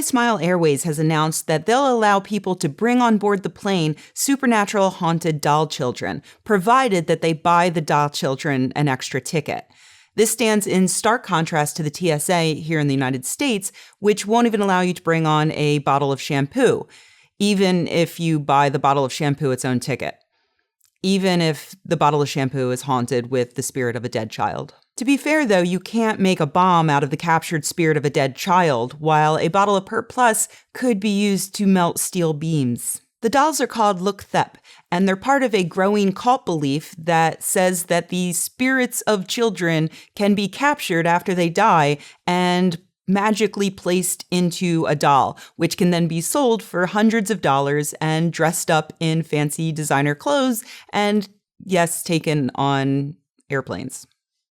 Smile Airways has announced that they'll allow people to bring on board the plane supernatural haunted doll children, provided that they buy the doll children an extra ticket. This stands in stark contrast to the TSA here in the United States, which won't even allow you to bring on a bottle of shampoo, even if you buy the bottle of shampoo its own ticket. Even if the bottle of shampoo is haunted with the spirit of a dead child. To be fair, though, you can't make a bomb out of the captured spirit of a dead child, while a bottle of Pert Plus could be used to melt steel beams. The dolls are called Look-Thep, and they're part of a growing cult belief that says that the spirits of children can be captured after they die and magically placed into a doll, which can then be sold for hundreds of dollars and dressed up in fancy designer clothes and, yes, taken on airplanes.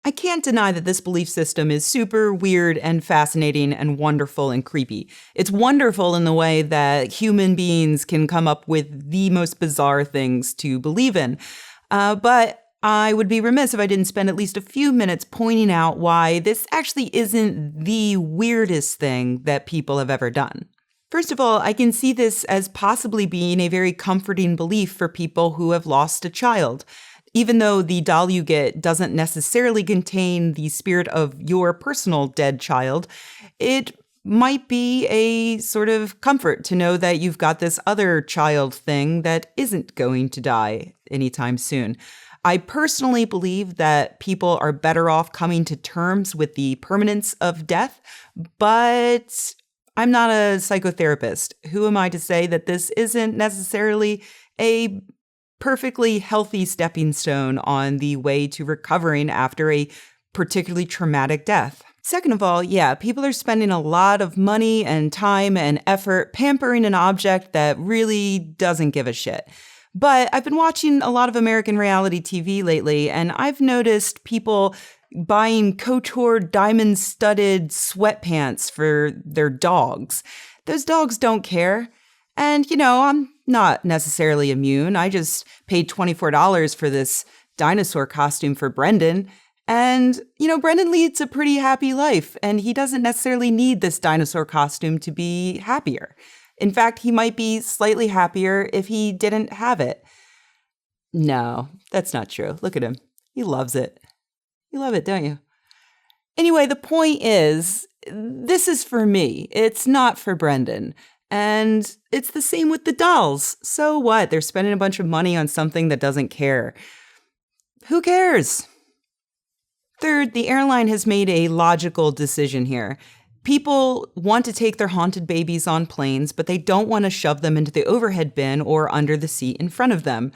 I can't deny that this belief system is super weird and fascinating and wonderful and creepy. It's wonderful in the way that human beings can come up with the most bizarre things to believe in. But I would be remiss if I didn't spend at least a few minutes pointing out why this actually isn't the weirdest thing that people have ever done. First of all, I can see this as possibly being a very comforting belief for people who have lost a child. Even though the doll you get doesn't necessarily contain the spirit of your personal dead child, it might be a sort of comfort to know that you've got this other child thing that isn't going to die anytime soon. I personally believe that people are better off coming to terms with the permanence of death, but I'm not a psychotherapist. Who am I to say that this isn't necessarily a perfectly healthy stepping stone on the way to recovering after a particularly traumatic death? Second of all, yeah, people are spending a lot of money and time and effort pampering an object that really doesn't give a shit. But I've been watching a lot of American reality TV lately, and I've noticed people buying couture diamond-studded sweatpants for their dogs. Those dogs don't care. And, I'm not necessarily immune. I just paid $24 for this dinosaur costume for Brendan. And, Brendan leads a pretty happy life, and he doesn't necessarily need this dinosaur costume to be happier. In fact, he might be slightly happier if he didn't have it. No, that's not true. Look at him. He loves it. You love it, don't you? Anyway, the point is, this is for me. It's not for Brendan. And it's the same with the dolls. So what? They're spending a bunch of money on something that doesn't care. Who cares? Third, the airline has made a logical decision here. People want to take their haunted babies on planes, but they don't want to shove them into the overhead bin or under the seat in front of them.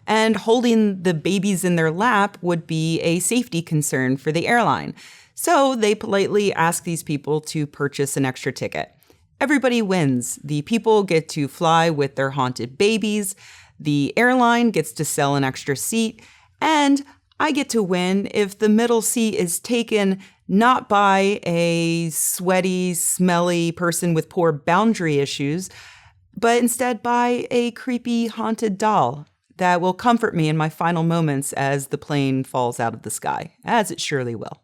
And holding the babies in their lap would be a safety concern for the airline. So they politely ask these people to purchase an extra ticket. Everybody wins. The people get to fly with their haunted babies, the airline gets to sell an extra seat, and I get to win if the middle seat is taken not by a sweaty, smelly person with poor boundary issues, but instead by a creepy haunted doll that will comfort me in my final moments as the plane falls out of the sky, as it surely will.